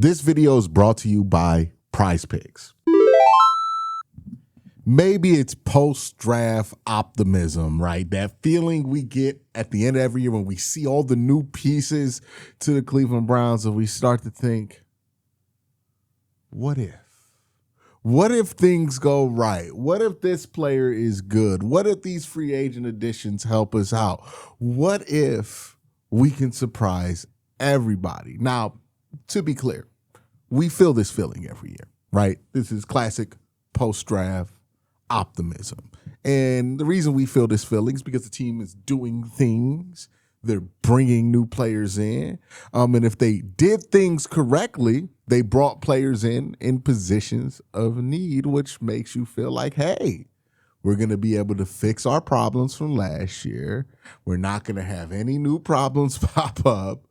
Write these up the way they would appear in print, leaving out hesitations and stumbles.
This video is brought to you by PrizePicks. Maybe it's post-draft optimism, right? That feeling we get at the end of every year when we see all the new pieces to the Cleveland Browns and we start to think, what if? What if things go right? What if this player is good? What if these free agent additions help us out? What if we can surprise everybody? Now, to be clear, we feel this feeling every year, right? This is classic post-draft optimism. And the reason we feel this feeling is because the team is doing things. They're bringing new players in. And if they did things correctly, they brought players in positions of need, which makes you feel like, hey, we're going to be able to fix our problems from last year. We're not going to have any new problems pop up,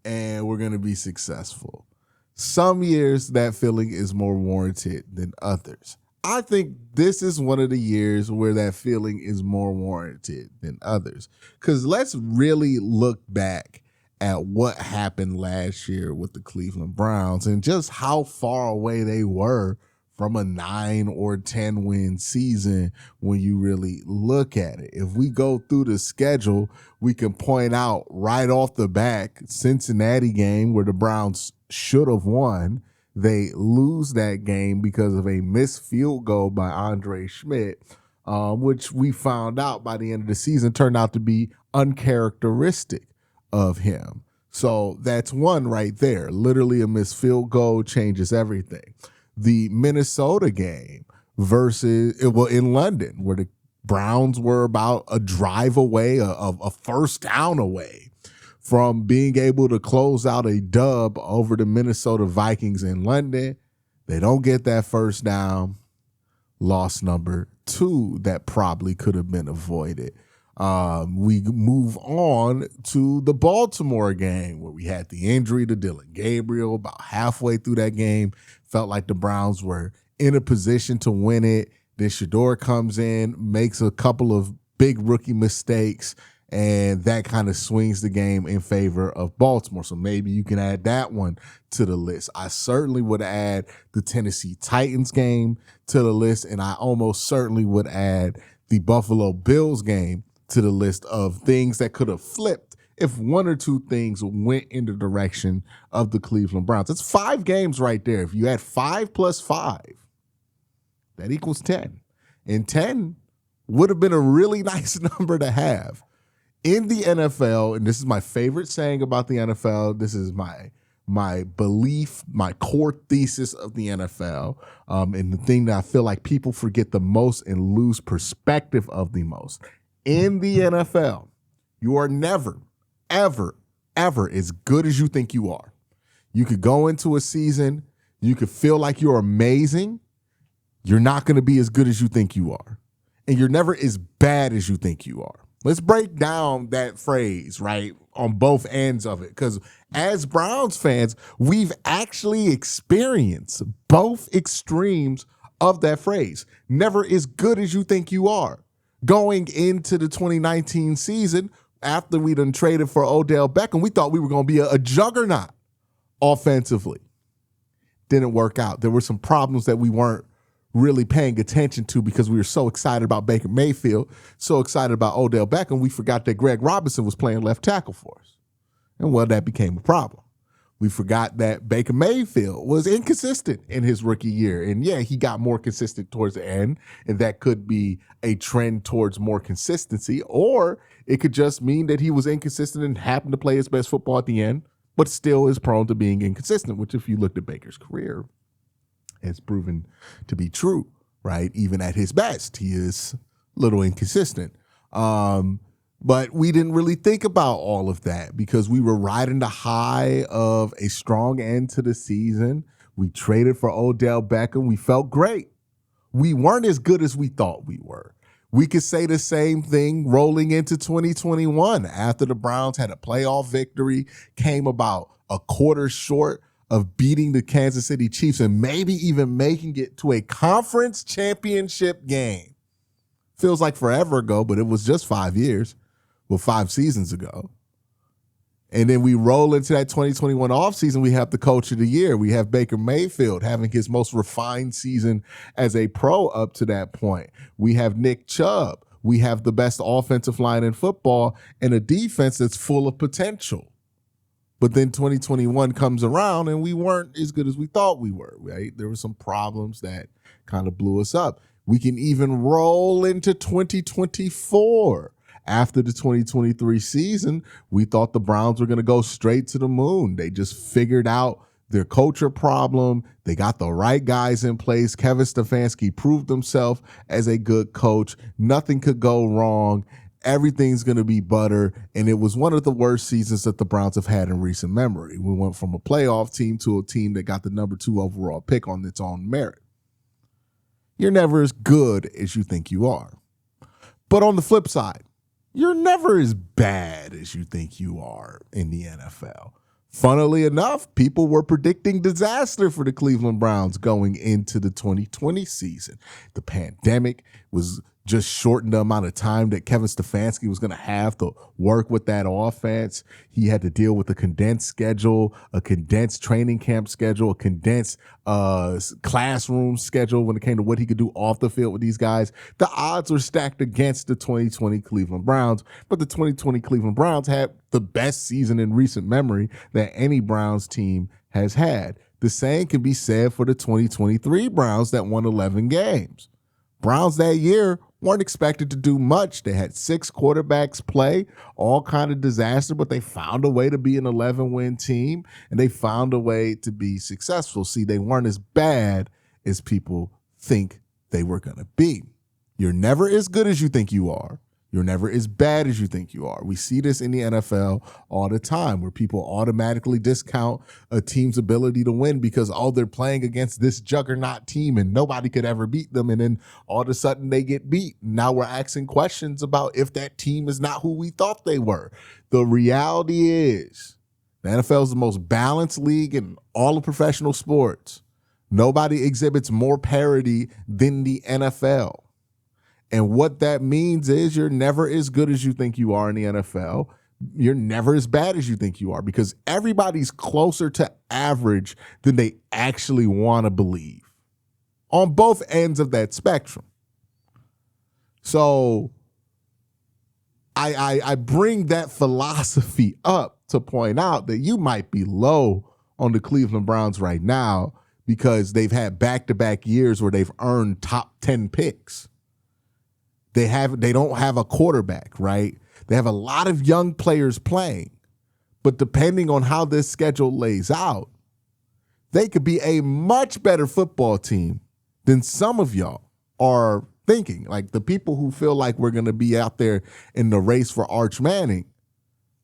and we're going to be successful. Some years that feeling is more warranted than others. I think this is one of the years where that feeling is more warranted than others. Because let's really look back at what happened last year with the Cleveland Browns and just how far away they were from a 9 or 10 win season when you really look at it. If we go through the schedule, we can point out right off the back, Cincinnati game where the Browns should have won. They lose that game because of a missed field goal by Andre Schmidt, which we found out by the end of the season turned out to be uncharacteristic of him. So that's one right there. Literally a missed field goal changes everything. The Minnesota game in London, where the Browns were about a drive away, a first down away from being able to close out a dub over the Minnesota Vikings in London. They don't get that first down. Loss number 2 that probably could have been avoided. We move on to the Baltimore game where we had the injury to Dylan Gabriel about halfway through that game. Felt like the Browns were in a position to win it. Then Shador comes in, makes a couple of big rookie mistakes, and that kind of swings the game in favor of Baltimore. So maybe you can add that one to the list. I certainly would add the Tennessee Titans game to the list, and I almost certainly would add the Buffalo Bills game to the list of things that could have flipped if one or two things went in the direction of the Cleveland Browns. It's 5 games right there. If you add 5 plus 5, that equals 10. And 10 would have been a really nice number to have. In the NFL, and this is my favorite saying about the NFL, this is my belief, my core thesis of the NFL, and the thing that I feel like people forget the most and lose perspective of the most. In the NFL, you are never, ever, ever as good as you think you are. You could go into a season, you could feel like you're amazing. You're not going to be as good as you think you are. And you're never as bad as you think you are. Let's break down that phrase, right, on both ends of it. Because as Browns fans, we've actually experienced both extremes of that phrase. Never as good as you think you are. Going into the 2019 season, after we done traded for Odell Beckham, we thought we were going to be a juggernaut offensively. Didn't work out. There were some problems that we weren't really paying attention to because we were so excited about Baker Mayfield, so excited about Odell Beckham, we forgot that Greg Robinson was playing left tackle for us. And well, that became a problem. We forgot that Baker Mayfield was inconsistent in his rookie year. And yeah, he got more consistent towards the end, and that could be a trend towards more consistency, or it could just mean that he was inconsistent and happened to play his best football at the end, but still is prone to being inconsistent, which if you looked at Baker's career, has proven to be true, right? Even at his best, he is a little inconsistent. But we didn't really think about all of that because we were riding the high of a strong end to the season. We traded for Odell Beckham. We felt great. We weren't as good as we thought we were. We could say the same thing rolling into 2021 after the Browns had a playoff victory, came about a quarter short of beating the Kansas City Chiefs and maybe even making it to a conference championship game. Feels like forever ago, but it was just 5 years, well, 5 seasons ago. And then we roll into that 2021 offseason. We have the coach of the year. We have Baker Mayfield having his most refined season as a pro up to that point. We have Nick Chubb. We have the best offensive line in football and a defense that's full of potential. But then 2021 comes around and we weren't as good as we thought we were, right? There were some problems that kind of blew us up. We can even roll into 2024. After the 2023 season, we thought the Browns were going to go straight to the moon. They just figured out their culture problem. They got the right guys in place. Kevin Stefanski proved himself as a good coach. Nothing could go wrong. Everything's going to be butter. And it was one of the worst seasons that the Browns have had in recent memory. We went from a playoff team to a team that got the number 2 overall pick on its own merit. You're never as good as you think you are. But on the flip side, you're never as bad as you think you are in the NFL. Funnily enough, people were predicting disaster for the Cleveland Browns going into the 2020 season. The pandemic was just shortened the amount of time that Kevin Stefanski was going to have to work with that offense. He had to deal with a condensed schedule, a condensed training camp schedule, a condensed classroom schedule when it came to what he could do off the field with these guys. The odds were stacked against the 2020 Cleveland Browns, but the 2020 Cleveland Browns had the best season in recent memory that any Browns team has had. The same can be said for the 2023 Browns that won 11 games. Browns that year weren't expected to do much. They had 6 quarterbacks play, all kind of disaster, but they found a way to be an 11-win team, and they found a way to be successful. See, they weren't as bad as people think they were going to be. You're never as good as you think you are. You're never as bad as you think you are. We see this in the NFL all the time where people automatically discount a team's ability to win because, oh, they're playing against this juggernaut team and nobody could ever beat them. And then all of a sudden they get beat. Now we're asking questions about if that team is not who we thought they were. The reality is the NFL is the most balanced league in all of professional sports. Nobody exhibits more parity than the NFL. And what that means is you're never as good as you think you are in the NFL. You're never as bad as you think you are because everybody's closer to average than they actually want to believe on both ends of that spectrum. So I bring that philosophy up to point out that you might be low on the Cleveland Browns right now because they've had back-to-back years where they've earned top 10 picks. They don't have a quarterback, right? They have a lot of young players playing. But depending on how this schedule lays out, they could be a much better football team than some of y'all are thinking. Like the people who feel like we're going to be out there in the race for Arch Manning,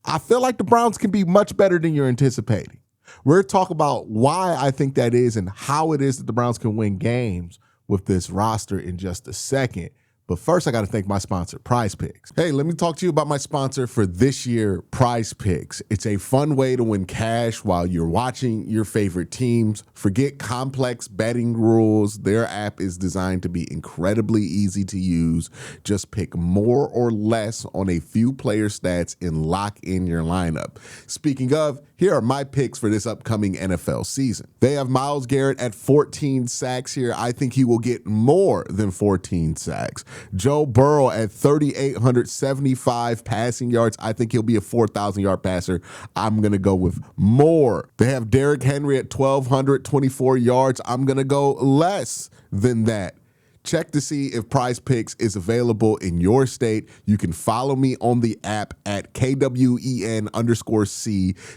I feel like the Browns can be much better than you're anticipating. We're talking about why I think that is and how it is that the Browns can win games with this roster in just a second. But first, I got to thank my sponsor, PrizePicks. Hey, let me talk to you about my sponsor for this year, PrizePicks. It's a fun way to win cash while you're watching your favorite teams. Forget complex betting rules. Their app is designed to be incredibly easy to use. Just pick more or less on a few player stats and lock in your lineup. Speaking of, here are my picks for this upcoming NFL season. They have Myles Garrett at 14 sacks here. I think he will get more than 14 sacks. Joe Burrow at 3,875 passing yards. I think he'll be a 4,000-yard passer. I'm going to go with more. They have Derrick Henry at 1,224 yards. I'm going to go less than that. Check to see if PrizePicks is available in your state. You can follow me on the app at KWEN_C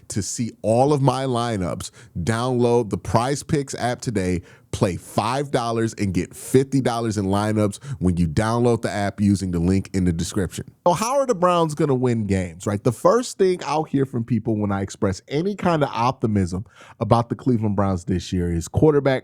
to see all of my lineups. Download the PrizePicks app today. Play $5 and get $50 in lineups when you download the app using the link in the description. So how are the Browns going to win games, right? The first thing I'll hear from people when I express any kind of optimism about the Cleveland Browns this year is quarterback.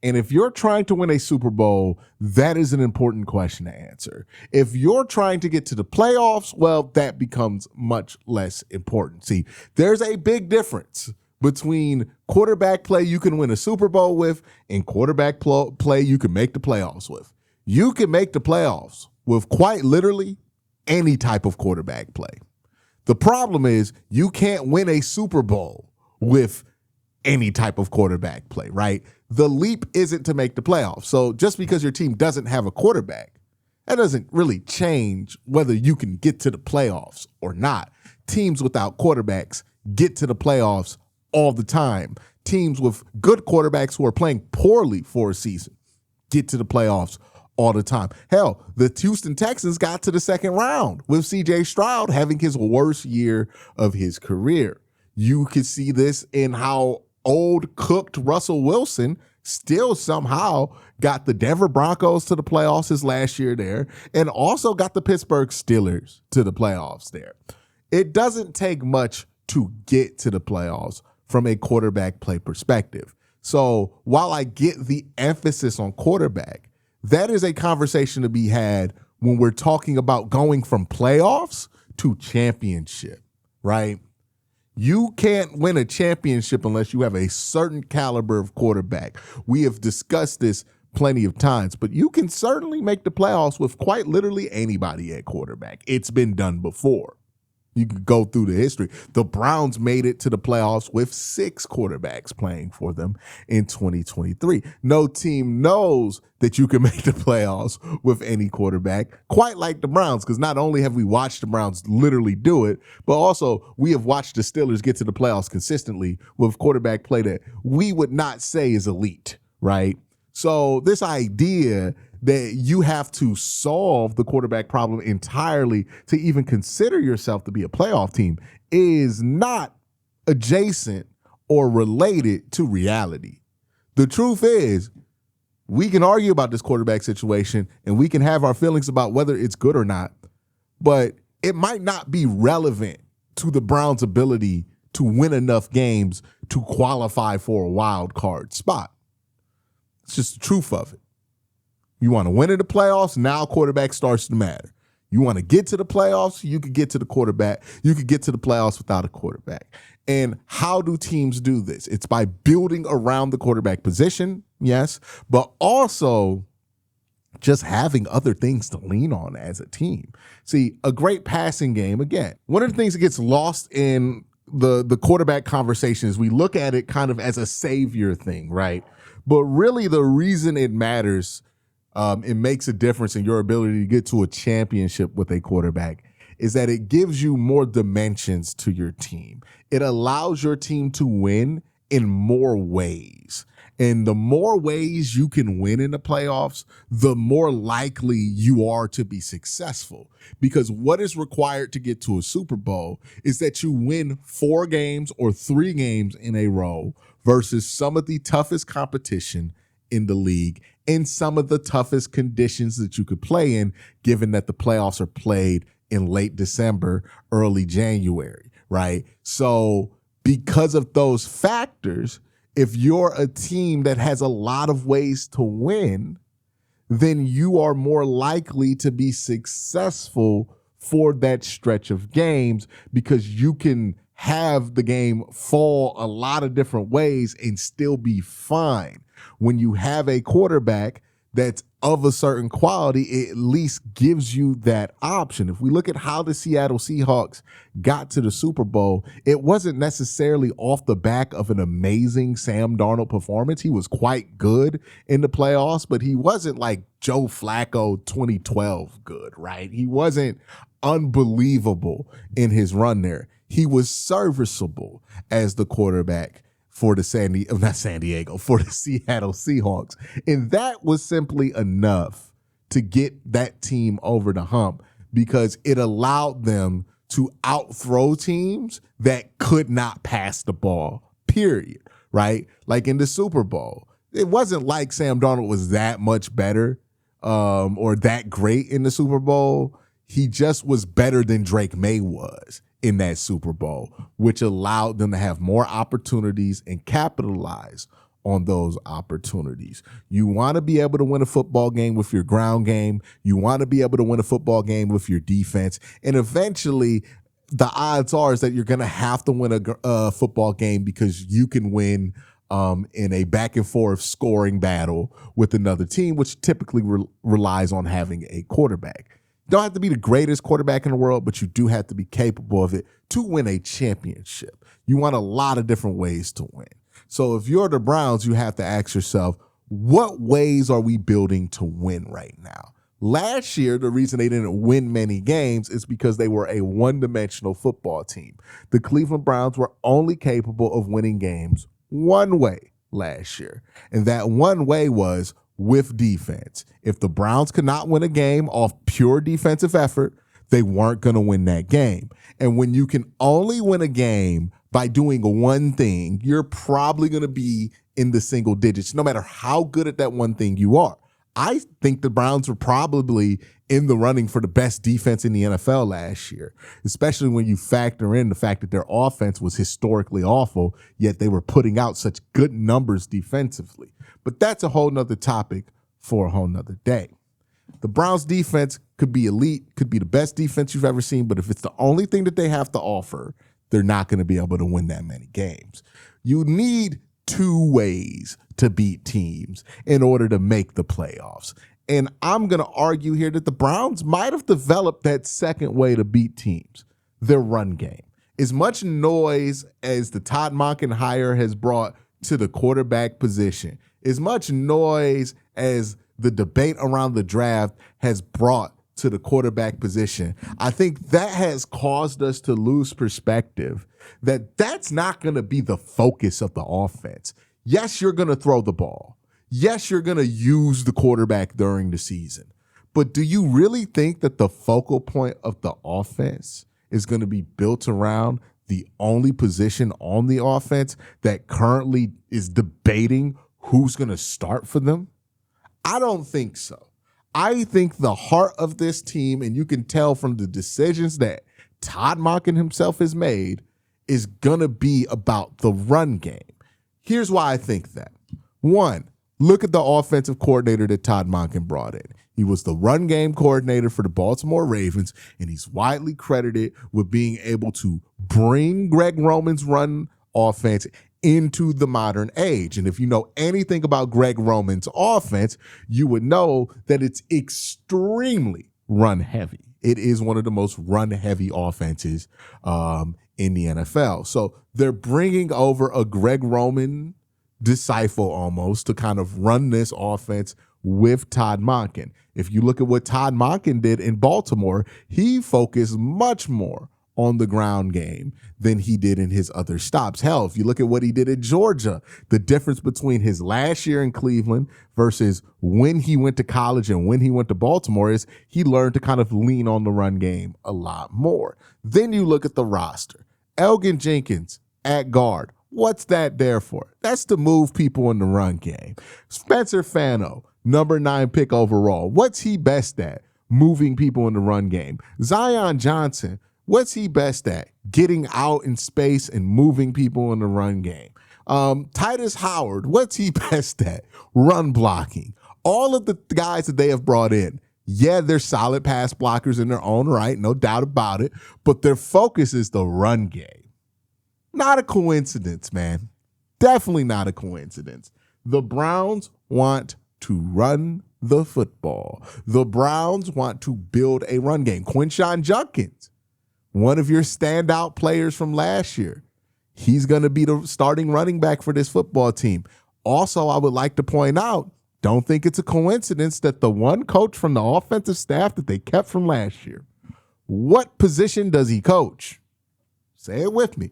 And if you're trying to win a Super Bowl, that is an important question to answer. If you're trying to get to the playoffs, well, that becomes much less important. See, there's a big difference between quarterback play you can win a Super Bowl with and quarterback play you can make the playoffs with. You can make the playoffs with quite literally any type of quarterback play. The problem is you can't win a Super Bowl with any type of quarterback play, right? The leap isn't to make the playoffs. So just because your team doesn't have a quarterback, that doesn't really change whether you can get to the playoffs or not. Teams without quarterbacks get to the playoffs all the time. Teams with good quarterbacks who are playing poorly for a season get to the playoffs all the time. Hell, the Houston Texans got to the second round with C.J. Stroud having his worst year of his career. You can see this in how old, cooked Russell Wilson still somehow got the Denver Broncos to the playoffs his last year there, and also got the Pittsburgh Steelers to the playoffs there. It doesn't take much to get to the playoffs from a quarterback play perspective. So while I get the emphasis on quarterback, that is a conversation to be had when we're talking about going from playoffs to championship, right? You can't win a championship unless you have a certain caliber of quarterback. We have discussed this plenty of times, but you can certainly make the playoffs with quite literally anybody at quarterback. It's been done before. You could go through the history. The Browns made it to the playoffs with 6 quarterbacks playing for them in 2023. No team knows that you can make the playoffs with any quarterback, quite like the Browns, because not only have we watched the Browns literally do it, but also we have watched the Steelers get to the playoffs consistently with quarterback play that we would not say is elite, right? So this idea that you have to solve the quarterback problem entirely to even consider yourself to be a playoff team is not adjacent or related to reality. The truth is, we can argue about this quarterback situation and we can have our feelings about whether it's good or not, but it might not be relevant to the Browns' ability to win enough games to qualify for a wild card spot. It's just the truth of it. You want to win in the playoffs, now quarterback starts to matter. You want to get to the playoffs, you could get to the quarterback. You could get to the playoffs without a quarterback. And how do teams do this? It's by building around the quarterback position, yes, but also just having other things to lean on as a team. See, a great passing game, again, one of the things that gets lost in the quarterback conversation is we look at it kind of as a savior thing, right? But really the reason it matters, it makes a difference in your ability to get to a championship with a quarterback, is that it gives you more dimensions to your team. It allows your team to win in more ways. And the more ways you can win in the playoffs, the more likely you are to be successful. Because what is required to get to a Super Bowl is that you win 4 games or 3 games in a row versus some of the toughest competition in the league in some of the toughest conditions that you could play in, given that the playoffs are played in late December, early January, right? So because of those factors, if you're a team that has a lot of ways to win, then you are more likely to be successful for that stretch of games because you can have the game fall a lot of different ways and still be fine. When you have a quarterback that's of a certain quality, it at least gives you that option. If we look at how the Seattle Seahawks got to the Super Bowl, it wasn't necessarily off the back of an amazing Sam Darnold performance. He was quite good in the playoffs, but he wasn't like Joe Flacco 2012 good, right? He wasn't unbelievable in his run there. He was serviceable as the quarterback for the for the Seattle Seahawks. And that was simply enough to get that team over the hump because it allowed them to outthrow teams that could not pass the ball, period, right? Like in the Super Bowl, it wasn't like Sam Darnold was that much better or that great in the Super Bowl. He just was better than Drake May was in that Super Bowl, which allowed them to have more opportunities and capitalize on those opportunities. You want to be able to win a football game with your ground game. You want to be able to win a football game with your defense. And eventually, the odds are is that you're going to have to win a football game because you can win in a back and forth scoring battle with another team, which typically relies on having a quarterback. You don't have to be the greatest quarterback in the world, but you do have to be capable of it to win a championship. You want a lot of different ways to win. So if you're the Browns, you have to ask yourself, what ways are we building to win right now? Last year, the reason they didn't win many games is because they were a one-dimensional football team. The Cleveland Browns were only capable of winning games one way last year, and that one way was with defense. If the Browns could not win a game off pure defensive effort, they weren't going to win that game. And when you can only win a game by doing one thing, you're probably going to be in the single digits, no matter how good at that one thing you are. I think the Browns were probably in the running for the best defense in the NFL last year, especially when you factor in the fact that their offense was historically awful, yet they were putting out such good numbers defensively. But that's a whole nother topic for a whole nother day. The Browns defense could be elite, could be the best defense you've ever seen, but if it's the only thing that they have to offer, they're not going to be able to win that many games. You need two ways to beat teams in order to make the playoffs. And I'm going to argue here that the Browns might have developed that second way to beat teams, their run game. As much noise as the Todd Monken hire has brought to the quarterback position, as much noise as the debate around the draft has brought to the quarterback position, I think that has caused us to lose perspective that that's not going to be the focus of the offense. Yes, you're going to throw the ball. Yes, you're going to use the quarterback during the season. But do you really think that the focal point of the offense is going to be built around the only position on the offense that currently is debating who's going to start for them? I don't think so. I think the heart of this team, and you can tell from the decisions that Todd Monken himself has made, is going to be about the run game. Here's why I think that. One, look at the offensive coordinator that Todd Monken brought in. He was the run game coordinator for the Baltimore Ravens, and he's widely credited with being able to bring Greg Roman's run offense into the modern age. And if you know anything about Greg Roman's offense, you would know that it's extremely run heavy. It is one of the most run heavy offenses in the NFL. So they're bringing over a Greg Roman disciple almost to kind of run this offense with Todd Monken. If you look at what Todd Monken did in Baltimore, he focused much more on the ground game than he did in his other stops. Hell, if you look at what he did at Georgia, the difference between his last year in Cleveland versus when he went to college and when he went to Baltimore is he learned to kind of lean on the run game a lot more. Then you look at the roster. Elgin Jenkins at guard. What's that there for? That's to move people in the run game. Spencer Fano, number 9 pick overall. What's he best at? Moving people in the run game. Zion Johnson, what's he best at? Getting out in space and moving people in the run game. Titus Howard, what's he best at? Run blocking. All of the guys that they have brought in, yeah, they're solid pass blockers in their own right, no doubt about it, but their focus is the run game. Not a coincidence, man. Definitely not a coincidence. The Browns want to run the football. The Browns want to build a run game. Quincy Judkins, one of your standout players from last year, he's going to be the starting running back for this football team. Also, I would like to point out, don't think it's a coincidence that the one coach from the offensive staff that they kept from last year, what position does he coach? Say it with me.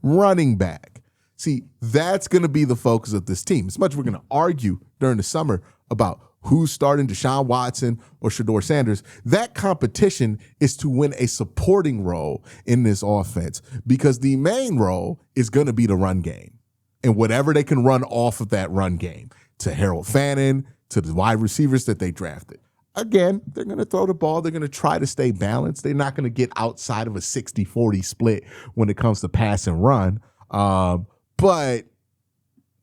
Running back. See, that's going to be the focus of this team. As much as we're going to argue during the summer about who's starting Deshaun Watson or Shedeur Sanders, that competition is to win a supporting role in this offense because the main role is going to be the run game and whatever they can run off of that run game to Harold Fannin, to the wide receivers that they drafted. Again, they're going to throw the ball. They're going to try to stay balanced. They're not going to get outside of a 60-40 split when it comes to pass and run. But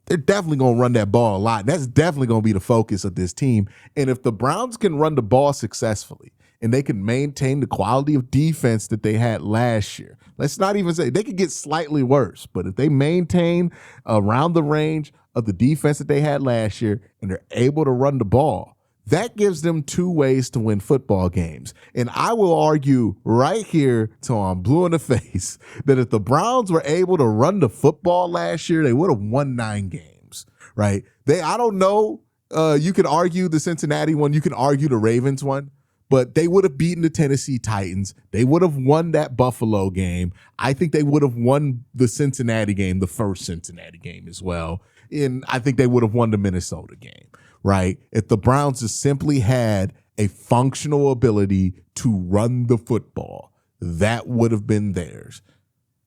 they're definitely going to run that ball a lot. That's definitely going to be the focus of this team. And if the Browns can run the ball successfully and they can maintain the quality of defense that they had last year, let's not even say they could get slightly worse, but if they maintain around the range of the defense that they had last year and they're able to run the ball, That gives them two ways to win football games. And I will argue right here till I'm blue in the face that if the Browns were able to run the football last year, they would have won 9 games, right? I don't know. You could argue the Cincinnati one. You can argue the Ravens one. But they would have beaten the Tennessee Titans. They would have won that Buffalo game. I think they would have won the Cincinnati game, the first Cincinnati game as well. And I think they would have won the Minnesota game, right? If the Browns just simply had a functional ability to run the football, that would have been theirs.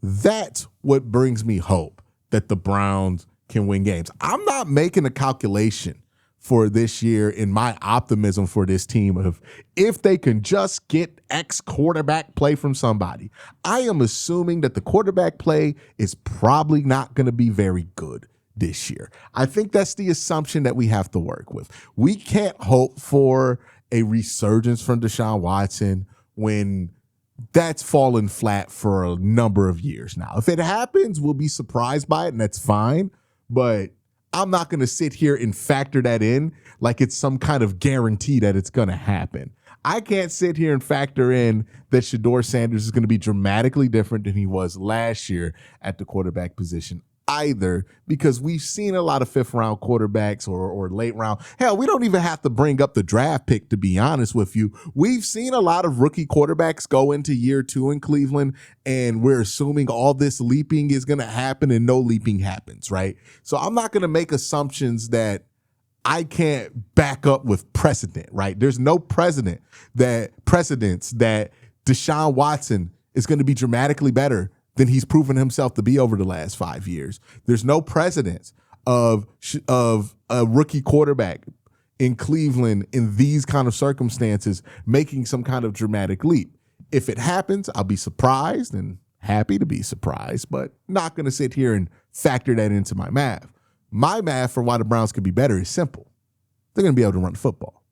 That's what brings me hope that the Browns can win games. I'm not making a calculation for this year in my optimism for this team of if they can just get X quarterback play from somebody. I am assuming that the quarterback play is probably not going to be very good this year. I think that's the assumption that we have to work with. We can't hope for a resurgence from Deshaun Watson when that's fallen flat for a number of years now. If it happens, we'll be surprised by it, and that's fine. But I'm not going to sit here and factor that in like it's some kind of guarantee that it's going to happen. I can't sit here and factor in that Shedeur Sanders is going to be dramatically different than he was last year at the quarterback position either, because we've seen a lot of 5th-round quarterbacks or late round. Hell, we don't even have to bring up the draft pick, to be honest with you. We've seen a lot of rookie quarterbacks go into year 2 in Cleveland, and we're assuming all this leaping is going to happen and no leaping happens, right? So I'm not going to make assumptions that I can't back up with precedent, right? There's no precedence that Deshaun Watson is going to be dramatically better than he's proven himself to be over the last 5 years. There's no precedence of a rookie quarterback in Cleveland in these kind of circumstances making some kind of dramatic leap. If it happens, I'll be surprised and happy to be surprised, but not going to sit here and factor that into my math. My math for why the Browns could be better is simple. They're going to be able to run the football.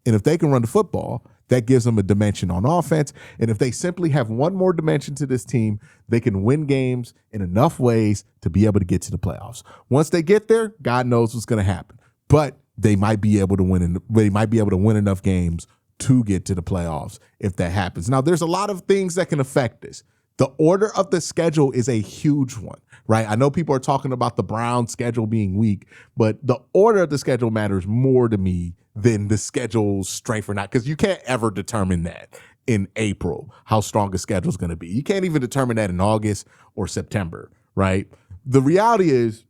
And if they can run the football, that gives them a dimension on offense. And if they simply have one more dimension to this team, they can win games in enough ways to be able to get to the playoffs. Once they get there, God knows what's going to happen. But they might be able to win. They might be able to win enough games to get to the playoffs if that happens. Now, there's a lot of things that can affect this. The order of the schedule is a huge one, right? I know people are talking about the Browns' schedule being weak, but the order of the schedule matters more to me than the schedule's strength or not, because you can't ever determine that in April, how strong a schedule is going to be. You can't even determine that in August or September, right? The reality is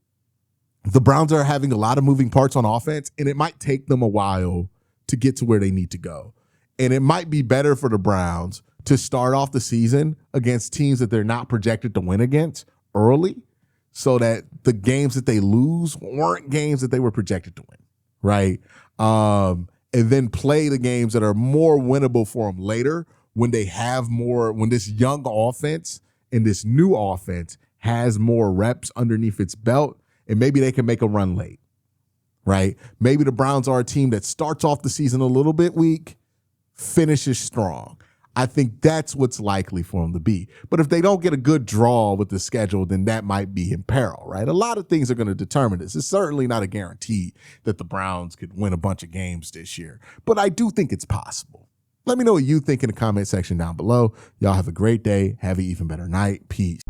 the Browns are having a lot of moving parts on offense, and it might take them a while to get to where they need to go. And it might be better for the Browns to start off the season against teams that they're not projected to win against early, so that the games that they lose weren't games that they were projected to win, right? And then play the games that are more winnable for them later when they have more, when this young offense and this new offense has more reps underneath its belt, and maybe they can make a run late, right? Maybe the Browns are a team that starts off the season a little bit weak, finishes strong. I think that's what's likely for them to be. But if they don't get a good draw with the schedule, then that might be in peril, right? A lot of things are going to determine this. It's certainly not a guarantee that the Browns could win a bunch of games this year, but I do think it's possible. Let me know what you think in the comment section down below. Y'all have a great day. Have an even better night. Peace.